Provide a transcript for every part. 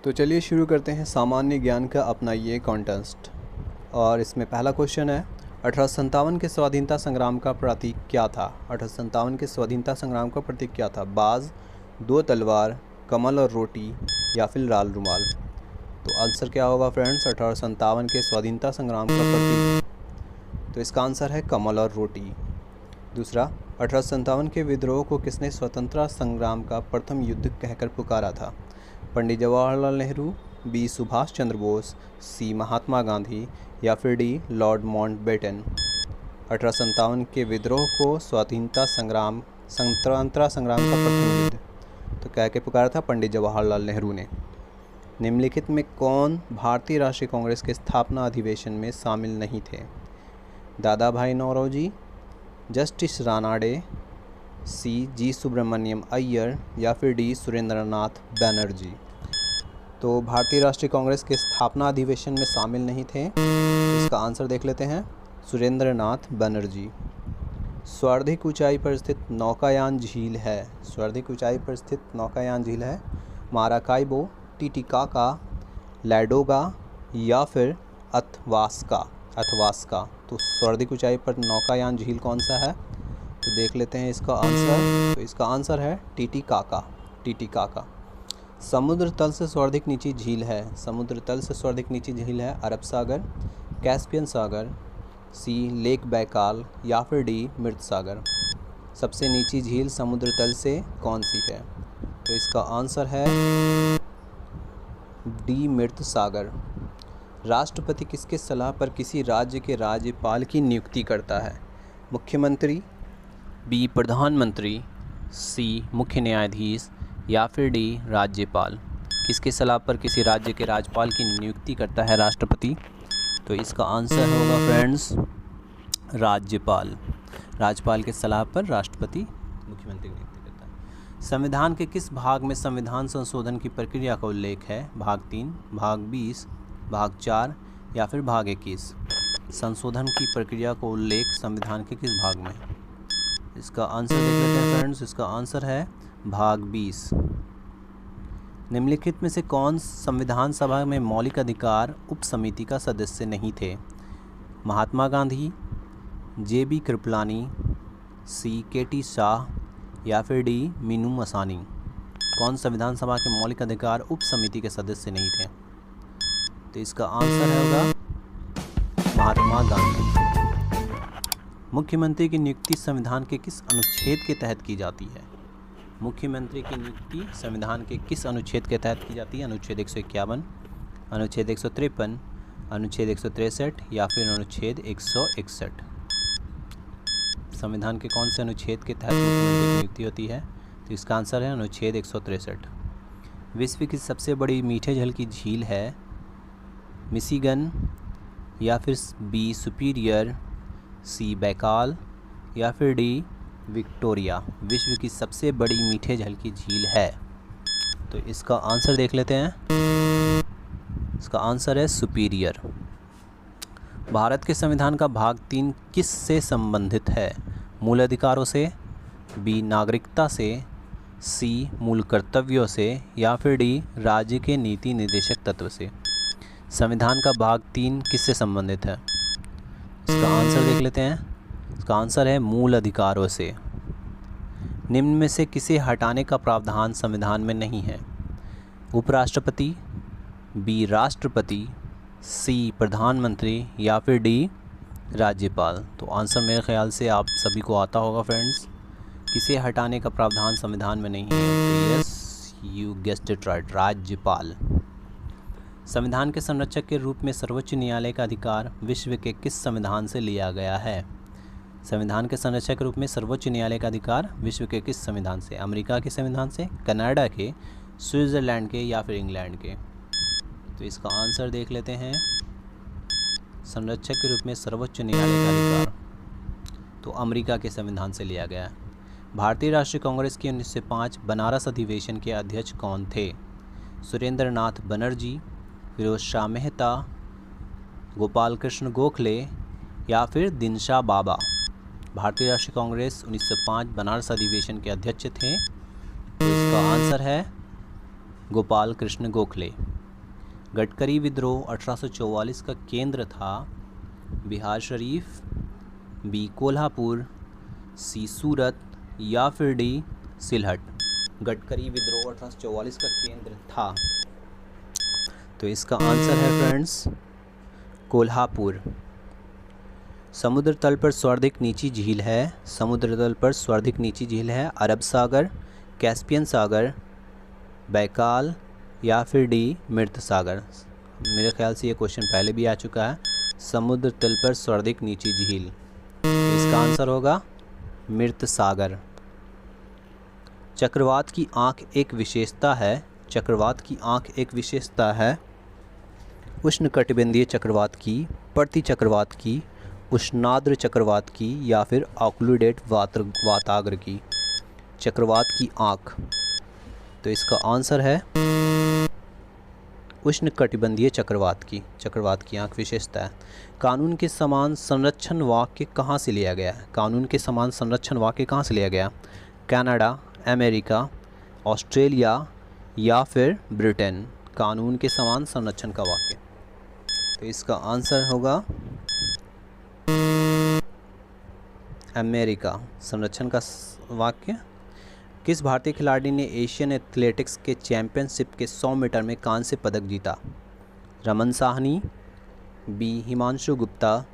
तो चलिए शुरू करते हैं सामान्य ज्ञान का अपना ये कॉन्टेस्ट। और इसमें पहला क्वेश्चन है, 1857 के स्वाधीनता संग्राम का प्रतीक क्या था? 1857 के स्वाधीनता संग्राम का प्रतीक क्या था? बाज, दो तलवार, कमल और रोटी या फिर लाल रुमाल? तो आंसर क्या होगा फ्रेंड्स 1857 के स्वाधीनता संग्राम का प्रतीक? तो इसका आंसर है कमल और रोटी। दूसरा, 1857 के विद्रोह को किसने स्वतंत्रता संग्राम का प्रथम युद्ध कहकर पुकारा था? पंडित जवाहरलाल नेहरू, बी सुभाष चंद्र बोस, सी महात्मा गांधी या फिर डी लॉर्ड माउंटबेटन? 1857 के विद्रोह को स्वतंत्रता संग्राम का प्रथम युद्ध तो कह के पुकारा था पंडित जवाहरलाल नेहरू ने। निम्नलिखित में कौन भारतीय राष्ट्रीय कांग्रेस के स्थापना अधिवेशन में शामिल नहीं थे? दादा भाई नौरोजी, जस्टिस रानाडे, सी जी सुब्रमण्यम अय्यर या फिर डी सुरेंद्रनाथ बनर्जी? तो भारतीय राष्ट्रीय कांग्रेस के स्थापना अधिवेशन में शामिल नहीं थे। इसका आंसर देख लेते हैं, सुरेंद्रनाथ बनर्जी। सर्वाधिक ऊंचाई पर स्थित नौकायान झील है? सर्वाधिक ऊंचाई पर स्थित नौकायान झील है माराकाइबो, टिटिकाका, लैडोगा या फिर अथवास्का? तो सर्वाधिक ऊंचाई पर नौकायान झील कौन सा है? तो देख लेते हैं इसका आंसर। तो इसका आंसर है टिटिकाका। समुद्र तल से सर्वाधिक नीची झील है? समुद्र तल से सर्वाधिक नीची झील है अरब सागर, कैस्पियन सागर, सी लेक बैकाल या फिर डी मृत सागर? सबसे नीची झील समुद्र तल से कौन सी है? तो इसका आंसर है डी मृत सागर। राष्ट्रपति किसके सलाह पर किसी राज्य के राज्यपाल की नियुक्ति करता है? मुख्यमंत्री, बी प्रधानमंत्री, सी मुख्य न्यायाधीश या फिर डी राज्यपाल? किसके सलाह पर किसी राज्य के राज्यपाल की नियुक्ति करता है राष्ट्रपति? तो इसका आंसर होगा फ्रेंड्स राज्यपाल। राज्यपाल के सलाह पर राष्ट्रपति मुख्यमंत्री की नियुक्ति करता है। संविधान के किस भाग में संविधान संशोधन की प्रक्रिया का उल्लेख है? भाग 3, भाग 20, भाग 4 या फिर भाग 21? संशोधन की प्रक्रिया को उल्लेख संविधान के किस भाग में है? इसका आंसर देख लेते हैं फ्रेंड्स। इसका आंसर है भाग 20। निम्नलिखित में से कौन संविधान सभा में मौलिक अधिकार उप समिति का सदस्य नहीं थे? महात्मा गांधी, जे.बी. कृपलानी, सी के.टी. शाह या फिर डी मीनू मसानी? कौन संविधान सभा के मौलिक अधिकार उप समिति के सदस्य नहीं थे? तो इसका आंसर होगा महात्मा गांधी। मुख्यमंत्री की नियुक्ति संविधान के किस अनुच्छेद के तहत की जाती है? मुख्यमंत्री की नियुक्ति संविधान के किस अनुच्छेद के तहत की जाती है? अनुच्छेद 151, अनुच्छेद 153, अनुच्छेद 163 या फिर अनुच्छेद 161? संविधान के कौन से अनुच्छेद के तहत मुख्यमंत्री की नियुक्ति होती है? तो इसका आंसर है अनुच्छेद 163। विश्व की सबसे बड़ी मीठे जल की झील है? मिशिगन या फिर बी सुपीरियर, सी बैकाल या फिर डी विक्टोरिया? विश्व की सबसे बड़ी मीठे जल की झील है। तो इसका आंसर देख लेते हैं। इसका आंसर है सुपीरियर। भारत के संविधान का भाग 3 किस से संबंधित है? मूल अधिकारों से, बी नागरिकता से, सी मूल कर्तव्यों से या फिर डी राज्य के नीति निर्देशक तत्व से? संविधान का भाग 3 किससे संबंधित है? इसका आंसर देख लेते हैं। इसका आंसर है मूल अधिकारों से। निम्न में से किसे हटाने का प्रावधान संविधान में नहीं है? उपराष्ट्रपति, बी राष्ट्रपति, सी प्रधानमंत्री या फिर डी राज्यपाल? तो आंसर मेरे ख्याल से आप सभी को आता होगा फ्रेंड्स। किसे हटाने का प्रावधान संविधान में नहीं है? तो yes, you guessed it right, राज्यपाल। संविधान के संरक्षक के रूप में सर्वोच्च न्यायालय का अधिकार विश्व के किस संविधान से लिया गया है? संविधान के संरक्षक के रूप में सर्वोच्च न्यायालय का अधिकार विश्व के किस संविधान से? अमेरिका के संविधान से, कनाडा के, स्विट्ज़रलैंड के या फिर इंग्लैंड के? तो इसका आंसर देख लेते हैं। संरक्षक के रूप में सर्वोच्च न्यायालय का अधिकार तो अमेरिका के संविधान से लिया गया है। भारतीय राष्ट्रीय कांग्रेस के 1905 बनारस अधिवेशन के अध्यक्ष कौन थे? सुरेंद्रनाथ बनर्जी, फिरोज शाह मेहता, गोपाल कृष्ण गोखले या फिर दिनशा बाबा? भारतीय राष्ट्रीय कांग्रेस 1905 बनारस अधिवेशन के अध्यक्ष थे। तो इसका आंसर है गोपाल कृष्ण गोखले। गडकरी विद्रोह 1844 का केंद्र था बिहार शरीफ, बी कोल्हापुर, सी सूरत या फिर डी सिलहट। गडकरी विद्रोह 1844 का केंद्र था, तो इसका आंसर है फ्रेंड्स कोल्हापुर। समुद्र तल पर सर्वाधिक नीची झील है, समुद्र तल पर सर्वाधिक नीची झील है अरब सागर, कैस्पियन सागर, बैकाल या फिर डी मृत सागर। मेरे ख्याल से ये क्वेश्चन पहले भी आ चुका है। समुद्र तल पर सर्वाधिक नीची झील, इसका आंसर होगा मृत सागर। चक्रवात की आंख एक विशेषता है, चक्रवात की आंख एक विशेषता है उष्णकटिबंधीय चक्रवात की, प्रति चक्रवात की, उष्णाद्र चक्रवात की या फिर ऑक्लूडेट वाताग्र की। चक्रवात की आंख, तो इसका आंसर है उष्णकटिबंधीय चक्रवात की आंख विशेषता है। कानून के समान संरक्षण वाक्य कहाँ से लिया गया है? कानून के समान संरक्षण वाक्य कहाँ से लिया गया? कनाडा, अमेरिका, ऑस्ट्रेलिया या फिर ब्रिटेन। कानून के समान संरक्षण का वाक्य, तो इसका आंसर होगा अमेरिका। संरक्षण का वाक्य। किस भारतीय खिलाड़ी ने एशियन एथलेटिक्स के चैंपियनशिप के 100 मीटर में कांस्य पदक जीता? रमन साहनी, बी हिमांशु गुप्ता,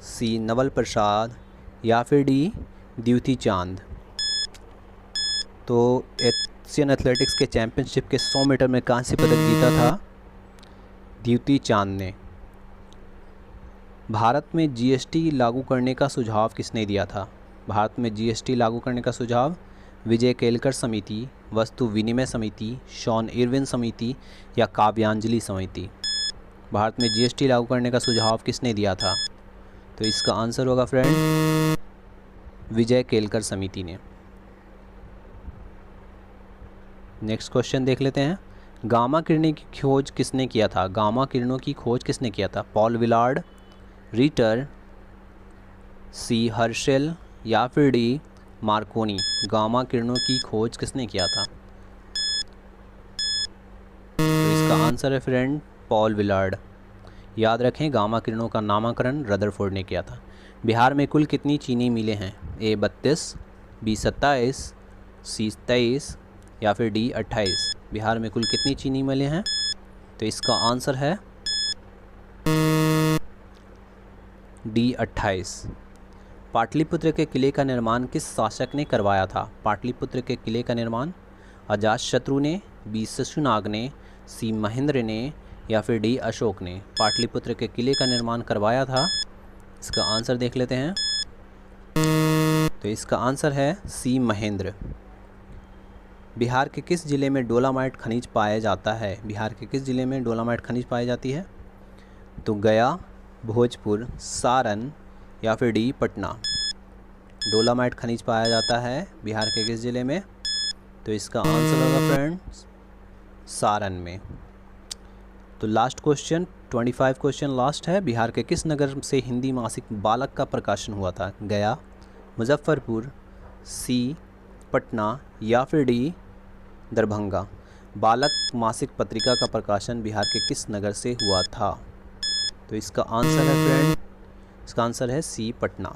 सी नवल प्रसाद या फिर डी द्युति चांद। तो एशियन एथलेटिक्स के चैंपियनशिप के 100 मीटर में कांस्य पदक जीता था द्युति चांद ने। भारत में जीएसटी लागू करने का सुझाव किसने दिया था? भारत में जीएसटी लागू करने का सुझाव विजय केलकर समिति, वस्तु विनिमय समिति, शॉन इरविन समिति या काव्यांजलि समिति। भारत में जीएसटी लागू करने का सुझाव किसने दिया था? तो इसका आंसर होगा फ्रेंड विजय केलकर समिति ने। नेक्स्ट क्वेश्चन देख लेते हैं। गामा किरणें की खोज किसने किया था? गामा किरणों की खोज किसने किया था? पॉल विलार्ड, रिटर, सी हर्शेल या फिर डी मार्कोनी। गामा किरणों की खोज किसने किया था? तो इसका आंसर है फ्रेंड पॉल विलार्ड। याद रखें, गामा किरणों का नामकरण रदरफोर्ड ने किया था। बिहार में कुल कितनी चीनी मिलें हैं? ए 32, बी 27, सी 23 या फिर डी 28। बिहार में कुल कितनी चीनी मिलें हैं? तो इसका आंसर है डी 28। पाटलिपुत्र के किले का निर्माण किस शासक ने करवाया था? पाटलिपुत्र के किले का निर्माण अजातशत्रु ने, बी शिशुनाग ने, सी महेंद्र ने या फिर डी अशोक ने। पाटलिपुत्र के किले का निर्माण करवाया था, इसका आंसर देख लेते हैं। तो इसका आंसर है सी महेंद्र। बिहार के किस जिले में डोलामाइट खनिज पाया जाता है? बिहार के किस जिले में डोलामाइट खनिज पाई जाती है? तो गया, भोजपुर, सारण या फिर डी पटना। डोलामाइट खनिज पाया जाता है बिहार के किस ज़िले में? तो इसका आंसर होगा फ्रेंड्स सारण में। तो लास्ट क्वेश्चन 25 क्वेश्चन लास्ट है। बिहार के किस नगर से हिंदी मासिक बालक का प्रकाशन हुआ था? गया, मुजफ्फरपुर, सी पटना या फिर डी दरभंगा। बालक मासिक पत्रिका का प्रकाशन बिहार के किस नगर से हुआ था? तो इसका आंसर है फ्रेंड, इसका आंसर है सी पटना।